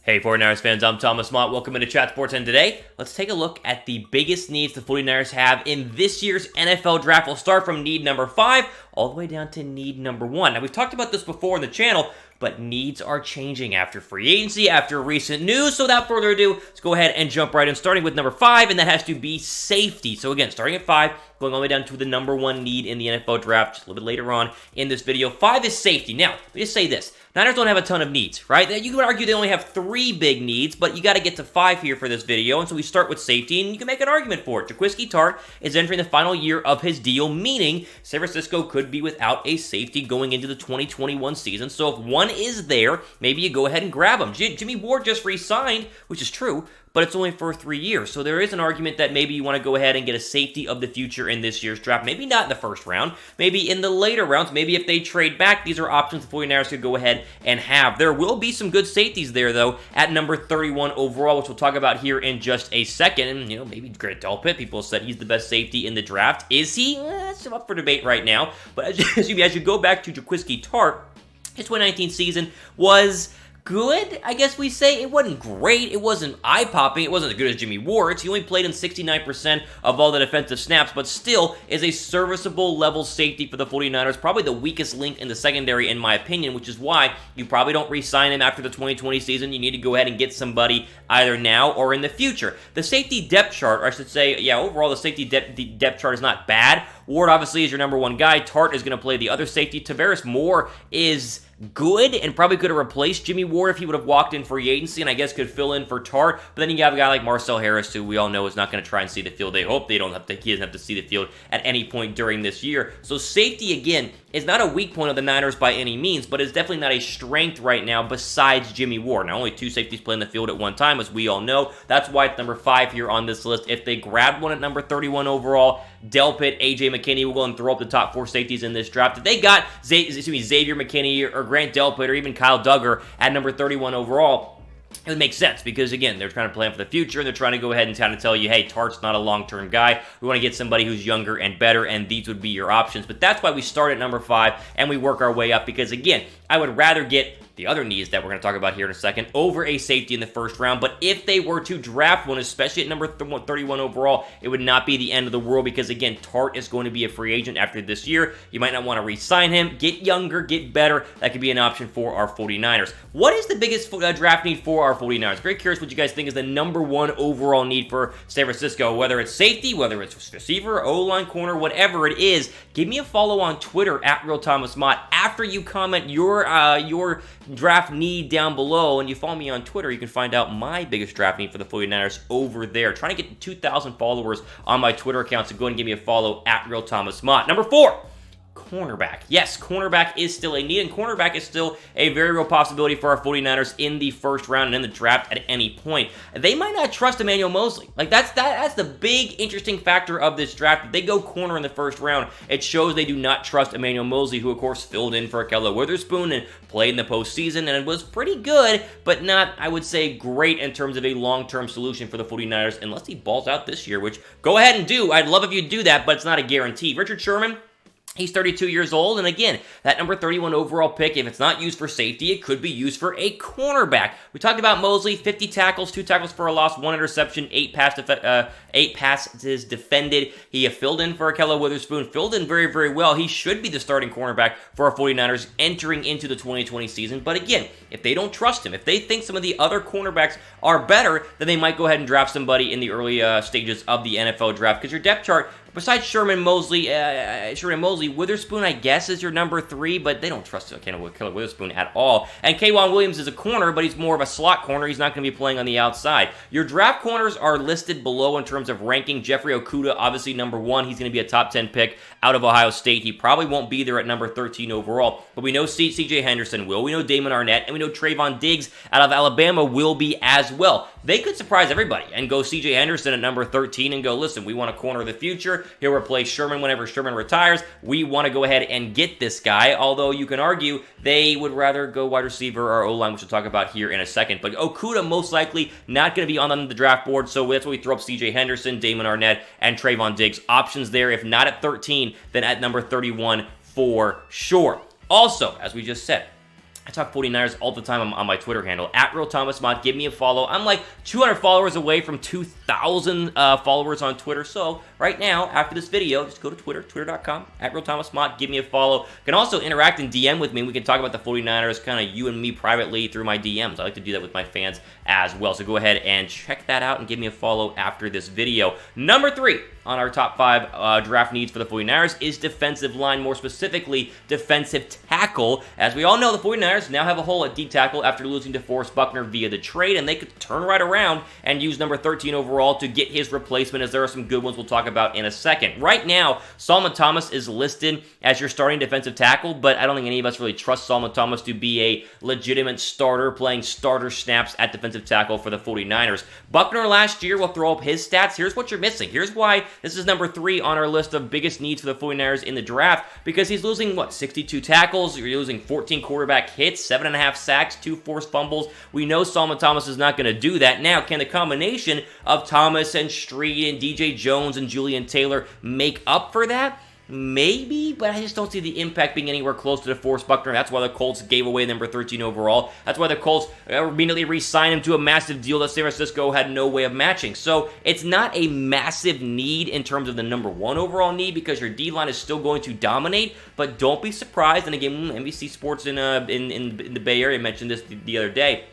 Hey 49ers fans, I'm Thomas Mott. Welcome into Chat Sports, and today, let's take a look at the biggest needs the 49ers have in this year's NFL Draft. We'll start from need number 5 all the way down to need number 1. Now, we've talked about this before in the channel, but needs are changing after free agency, after recent news. So without further ado, let's go ahead and jump right in, starting with number 5, and that has to be safety. So again, starting at 5, going all the way down to the number 1 need in the NFL Draft, just a little bit later on in this video. 5 is safety. Now, let me just say this. Niners don't have a ton of needs, right? You could argue they only have 3 big needs, but you got to get to 5 here for this video, and so we start with safety, and you can make an argument for it. JAQUISKI TARTT is entering the final year of his deal, meaning San Francisco could be without a safety going into the 2021 season, so if one is there, maybe you go ahead and grab him. Jimmy Ward just re-signed, which is true, but it's only for 3 years. So there is an argument that maybe you want to go ahead and get a safety of the future in this year's draft. Maybe not in the first round, maybe in the later rounds, maybe if they trade back, these are options the 49ers could go ahead and have. There will be some good safeties there, though, at number 31 overall, which we'll talk about here in just a second. And, maybe Grant Delpit, people said he's the best safety in the draft. Is he? That's up for debate right now. But as you go back to JAQUISKI TARTT, his 2019 season was good, I guess we say. It wasn't great. It wasn't eye-popping. It wasn't as good as Jimmy Ward's. He only played in 69% of all the defensive snaps, but still is a serviceable level safety for the 49ers. Probably the weakest link in the secondary, in my opinion, which is why you probably don't re-sign him after the 2020 season. You need to go ahead and get somebody either now or in the future. The safety depth chart, or I should say, overall the safety depth chart is not bad. Ward obviously is your number 1 guy. TARTT is going to play the other safety. Tavares Moore is good and probably could have replaced Jimmy Ward if he would have walked in free agency, and I guess could fill in for TARTT. But then you have a guy like Marcel Harris, who we all know is not going to try and see the field. They hope he doesn't have to see the field at any point during this year. So safety, again, is not a weak point of the Niners by any means, but is definitely not a strength right now besides Jimmy Ward. Now, only 2 safeties play in the field at one time, as we all know. That's why it's number 5 here on this list. If they grabbed one at number 31 overall, Delpit, A.J. McKinney will go and throw up the top 4 safeties in this draft. If they got Xavier McKinney or Grant Delpit or even Kyle Duggar at number 31 overall, it would make sense because, again, they're trying to plan for the future, and they're trying to go ahead and kind of tell you, hey, TARTT's not a long-term guy. We want to get somebody who's younger and better, and these would be your options. But that's why we start at number 5, and we work our way up because, again, I would rather get the other needs that we're going to talk about here in a second over a safety in the first round. But if they were to draft one, especially at number 31 overall, it would not be the end of the world because, again, TARTT is going to be a free agent after this year. You might not want to re-sign him. Get younger, get better. That could be an option for our 49ers. What is the biggest draft need for our 49ers? Very curious what you guys think is the number 1 overall need for San Francisco, whether it's safety, whether it's receiver, O-line, corner, whatever it is. Give me a follow on Twitter at RealThomasMott after you comment your draft need down below, and you follow me on Twitter, you can find out my biggest draft need for the 49ers over there. Trying to get 2,000 followers on my Twitter account, so go ahead and give me a follow at RealThomasMott. Number 4. Cornerback. Yes, cornerback is still a need, and cornerback is still a very real possibility for our 49ers in the first round and in the draft at any point. They might not trust Emmanuel Moseley. That's the big interesting factor of this draft. If they go corner in the first round, it shows they do not trust Emmanuel Moseley, who of course filled in for Ahkello Witherspoon and played in the postseason, and it was pretty good, but not, I would say, great in terms of a long-term solution for the 49ers, unless he balls out this year, which go ahead and do. I'd love if you do that, but it's not a guarantee. Richard Sherman, he's 32 years old, and again, that number 31 overall pick, if it's not used for safety, it could be used for a cornerback. We talked about Moseley, 50 tackles, 2 tackles for a loss, 1 interception, 8 passes defended. He filled in for Ahkello Witherspoon, filled in very, very well. He should be the starting cornerback for our 49ers entering into the 2020 season, but again, if they don't trust him, if they think some of the other cornerbacks are better, then they might go ahead and draft somebody in the early stages of the NFL draft, because your depth chart, besides Sherman, Moseley, Witherspoon, I guess, is your number 3, but they don't trust Ahkello Witherspoon at all. And K'Wan Williams is a corner, but he's more of a slot corner. He's not going to be playing on the outside. Your draft corners are listed below in terms of ranking. Jeffrey Okudah, obviously number 1. He's going to be a top 10 pick out of Ohio State. He probably won't be there at number 13 overall, but we know C.J. Henderson will. We know Damon Arnett, and we know Trayvon Diggs out of Alabama will be as well. They could surprise everybody and go C.J. Henderson at number 13 and go, listen, we want a corner of the future. He'll replace Sherman whenever Sherman retires. We want to go ahead and get this guy, although you can argue they would rather go wide receiver or O-line, which we'll talk about here in a second. But Okudah most likely not going to be on the draft board, so that's why we throw up C.J. Henderson, Damon Arnett, and Trayvon Diggs. Options there, if not at 13, then at number 31 for sure. Also, as we just said, I talk 49ers all the time on my Twitter handle, at Real Thomas Mott. Give me a follow. I'm like 200 followers away from 2,000 followers on Twitter. So right now, after this video, just go to Twitter, twitter.com, at Real Thomas Mott. Give me a follow. You can also interact and DM with me. We can talk about the 49ers, kind of you and me privately through my DMs. I like to do that with my fans as well. So go ahead and check that out and give me a follow after this video. Number 3 on our top 5 draft needs for the 49ers is defensive line, more specifically defensive tackle. As we all know, the 49ers now have a hole at D tackle after losing DeForest Buckner via the trade, and they could turn right around and use number 13 overall to get his replacement, as there are some good ones we'll talk about in a second. Right now, Solomon Thomas is listed as your starting defensive tackle, but I don't think any of us really trust Solomon Thomas to be a legitimate starter playing starter snaps at defensive tackle for the 49ers. Buckner last year will throw up his stats. Here's what you're missing. Here's why this is number 3 on our list of biggest needs for the 49ers in the draft, because he's losing, 62 tackles, you're losing 14 quarterback hits, 7.5 sacks, 2 forced fumbles. We know Solomon Thomas is not going to do that. Now, can the combination of Thomas and Street and DJ Jones and Julian Taylor make up for that? Maybe, but I just don't see the impact being anywhere close to DeForest Buckner. That's why the Colts gave away number 13 overall. That's why the Colts immediately re-signed him to a massive deal that San Francisco had no way of matching. So it's not a massive need in terms of the number 1 overall need, because your D-line is still going to dominate, but don't be surprised. And again, NBC Sports in the Bay Area mentioned this the other day.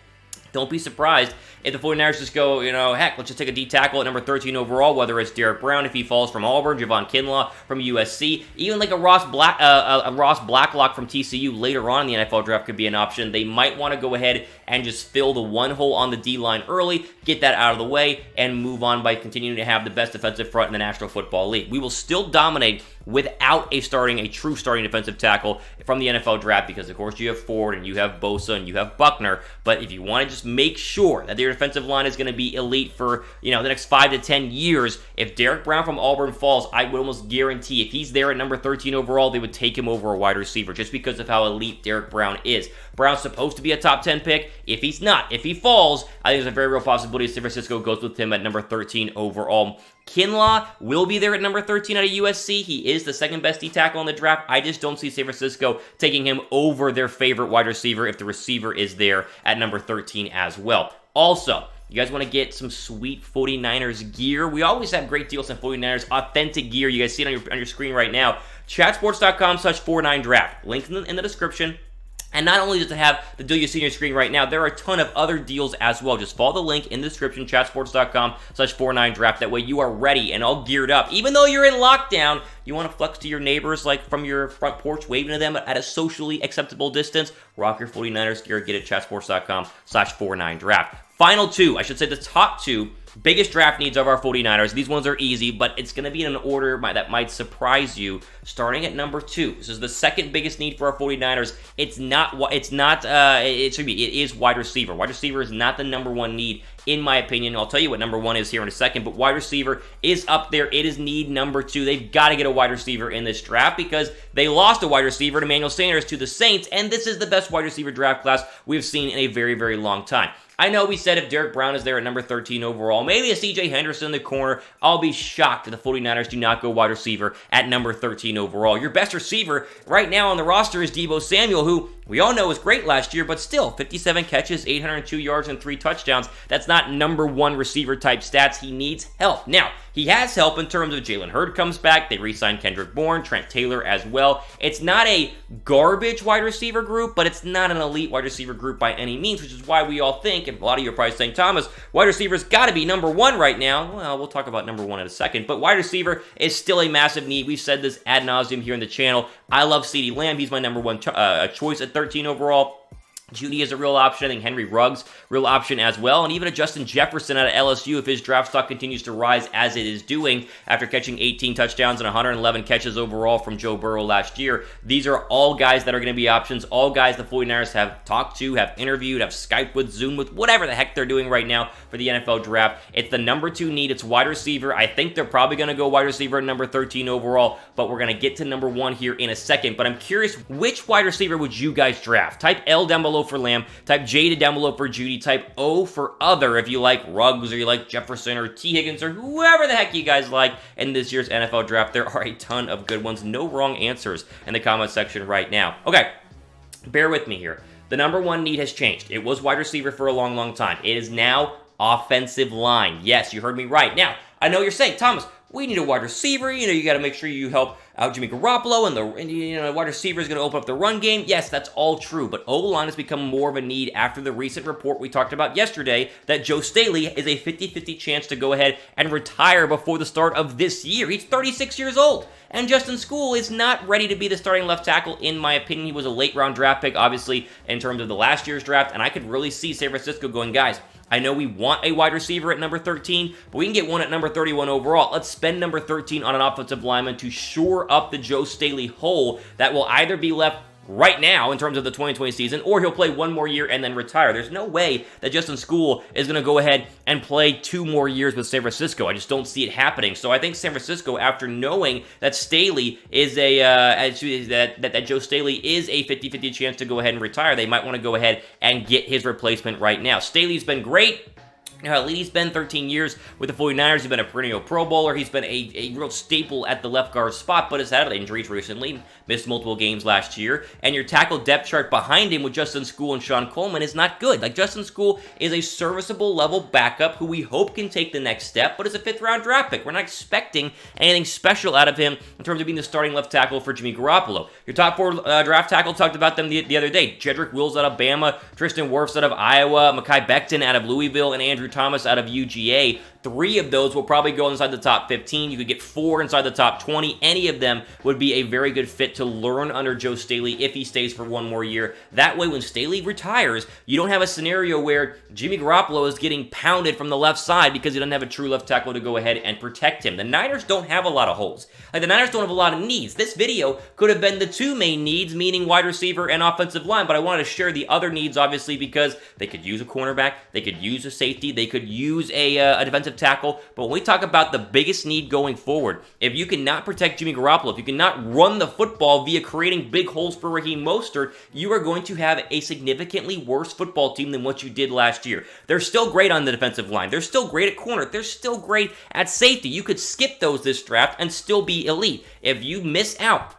Don't be surprised if the 49ers just go, heck, let's just take a D tackle at number 13 overall, whether it's Derek Brown if he falls from Auburn, Javon Kinlaw from USC, even like a Ross Blacklock from TCU later on in the NFL draft could be an option. They might want to go ahead and just fill the one hole on the D-line early, get that out of the way, and move on by continuing to have the best defensive front in the National Football League. We will still dominate without a true starting defensive tackle from the NFL draft, because of course you have Ford and you have Bosa and you have Buckner. But if you want to just make sure that your defensive line is going to be elite for the next 5 to 10 years, if Derek Brown from Auburn falls, I would almost guarantee if he's there at number 13 overall, they would take him over a wide receiver just because of how elite Derek Brown is. Brown's supposed to be a top 10 pick. If he's not, if he falls, I think there's a very real possibility San Francisco goes with him at number 13 overall. Kinlaw will be there at number 13 out of USC. He is the second best D tackle in the draft. I just don't see San Francisco taking him over their favorite wide receiver if the receiver is there at number 13 as well. Also, you guys want to get some sweet 49ers gear? We always have great deals on 49ers authentic gear. You guys see it on your screen right now. Chatsports.com/49draft. Link in the description. And not only does it have the deal you see on your screen right now, there are a ton of other deals as well. Just follow the link in the description, chatsports.com/49draft. That way you are ready and all geared up. Even though you're in lockdown, you want to flex to your neighbors like from your front porch, waving to them at a socially acceptable distance. Rock your 49ers gear. Get it at chatsports.com/49draft. Final 2, I should say the top 2 biggest draft needs of our 49ers. These ones are easy, but it's going to be in an order that might surprise you. Starting at number 2, this is the second biggest need for our 49ers. It is wide receiver. Wide receiver is not the number 1 need, in my opinion. I'll tell you what number 1 is here in a second, but wide receiver is up there. It is need number 2. They've got to get a wide receiver in this draft because they lost a wide receiver, Emmanuel Sanders, to the Saints, and this is the best wide receiver draft class we've seen in a very, very long time. I know we said if Derek Brown is there at number 13 overall, maybe a CJ Henderson in the corner, I'll be shocked if the 49ers do not go wide receiver at number 13 overall. Your best receiver right now on the roster is Deebo Samuel, who we all know was great last year, but still, 57 catches, 802 yards, and 3 touchdowns. That's not number 1 receiver type stats. He needs help. Now, he has help in terms of Jalen Hurd comes back. They re-signed Kendrick Bourne, Trent Taylor as well. It's not a garbage wide receiver group, but it's not an elite wide receiver group by any means, which is why we all think, and a lot of you are probably saying, Thomas, wide receiver's got to be number 1 right now. Well, we'll talk about number 1 in a second, but wide receiver is still a massive need. We've said this ad nauseum here in the channel. I love CeeDee Lamb. He's my number 1 choice at 13 overall. Judy is a real option. I think Henry Ruggs, real option as well. And even a Justin Jefferson out of LSU if his draft stock continues to rise as it is doing after catching 18 touchdowns and 111 catches overall from Joe Burrow last year. These are all guys that are going to be options. All guys the 49ers have talked to, have interviewed, have Skyped with, Zoom with, whatever the heck they're doing right now for the NFL draft. It's the number 2 need. It's wide receiver. I think they're probably going to go wide receiver at number 13 overall, but we're going to get to number 1 here in a second. But I'm curious, which wide receiver would you guys draft? Type L down below for Lamb, type J down below for Judy, type O for other if you like Ruggs or you like Jefferson or T. Higgins or whoever the heck you guys like in this year's NFL draft. There are a ton of good ones. No wrong answers in the comment section right now. Okay, bear with me here. the number one need has changed. It was wide receiver for a long, long time. It is now offensive line. Yes, you heard me right. Now, I know you're saying, Thomas, we need a wide receiver. You got to make sure you help out Jimmy Garoppolo, and the wide receiver is going to open up the run game. Yes, that's all true, but O-line has become more of a need after the recent report we talked about yesterday that Joe Staley is a 50-50 chance to go ahead and retire before the start of this year. He's 36 years old, and Justin Skule is not ready to be the starting left tackle, in my opinion. He was a late-round draft pick, obviously, in terms of the last year's draft, and I could really see San Francisco going, guys, I know we want a wide receiver at number 13, but we can get one at number 31 overall. Let's spend number 13 on an offensive lineman to shore up the Joe Staley hole that will either be left right now in terms of the 2020 season, or he'll play one more year and then retire. There's no way that Justin Skule is going to go ahead and play 2 more years with San Francisco. I just don't see it happening. So I think San Francisco, after knowing that Staley is that Joe Staley is a 50-50 chance to go ahead and retire, they might want to go ahead and get his replacement right now. Staley's been great. He's been 13 years with the 49ers. He's been a perennial Pro Bowler. He's been a real staple at the left guard spot, but has had injuries recently, missed multiple games last year, and your tackle depth chart behind him with Justin Skule and Sean Coleman is not good. Like, Justin Skule is a serviceable level backup who we hope can take the next step, but is a 5th-round draft pick. We're not expecting anything special out of him in terms of being the starting left tackle for Jimmy Garoppolo. Your top 4 draft tackle, talked about them the other day. Jedrick Wills out of Bama, Tristan Wirfs out of Iowa, Mekhi Becton out of Louisville, and Andrew Thomas out of UGA. 3 of those will probably go inside the top 15. You could get 4 inside the top 20. Any of them would be a very good fit to learn under Joe Staley if he stays for one more year. That way, when Staley retires, you don't have a scenario where Jimmy Garoppolo is getting pounded from the left side because he doesn't have a true left tackle to go ahead and protect him. The Niners don't have a lot of holes. Like, the Niners don't have a lot of needs. This video could have been the 2 main needs, meaning wide receiver and offensive line, but I wanted to share the other needs, obviously, because they could use a cornerback, they could use a safety, they could use a defensive tackle. But when we talk about the biggest need going forward, if you cannot protect Jimmy Garoppolo, if you cannot run the football via creating big holes for Raheem Mostert, you are going to have a significantly worse football team than what you did last year. They're still great on the defensive line. They're still great at corner. They're still great at safety. You could skip those this draft and still be elite. If you miss out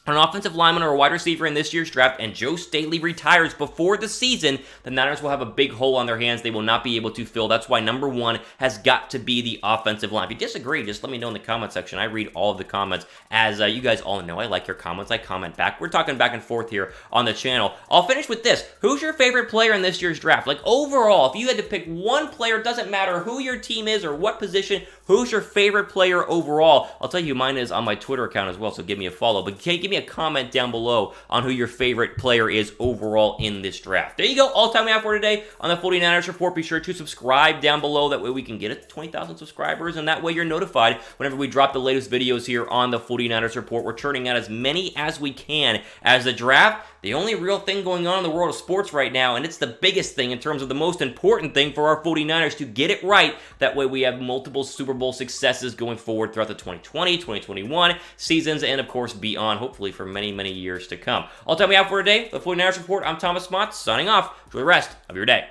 an offensive lineman or a wide receiver in this year's draft, and Joe Staley retires before the season, the Niners will have a big hole on their hands they will not be able to fill. That's why number 1 has got to be the offensive line. If you disagree, just let me know in the comment section. I read all of the comments. As you guys all know, I like your comments. I comment back. We're talking back and forth here on the channel. I'll finish with this. Who's your favorite player in this year's draft? Like, overall, if you had to pick one player, it doesn't matter who your team is or what position, who's your favorite player overall? I'll tell you, mine is on my Twitter account as well, so give me a follow. But give me a comment down below on who your favorite player is overall in this draft. There you go. All the time we have for today on the 49ers Report. Be sure to subscribe down below. That way we can get it to 20,000 subscribers, and that way you're notified whenever we drop the latest videos here on the 49ers Report. We're turning out as many as we can as the draft. The only real thing going on in the world of sports right now, and it's the biggest thing in terms of the most important thing for our 49ers to get it right. That way we have multiple Super Bowl successes going forward throughout the 2020, 2021 seasons, and of course beyond, hopefully for many, many years to come. All the time we have for today, the 49ers Report. I'm Thomas Mott, signing off. Enjoy the rest of your day.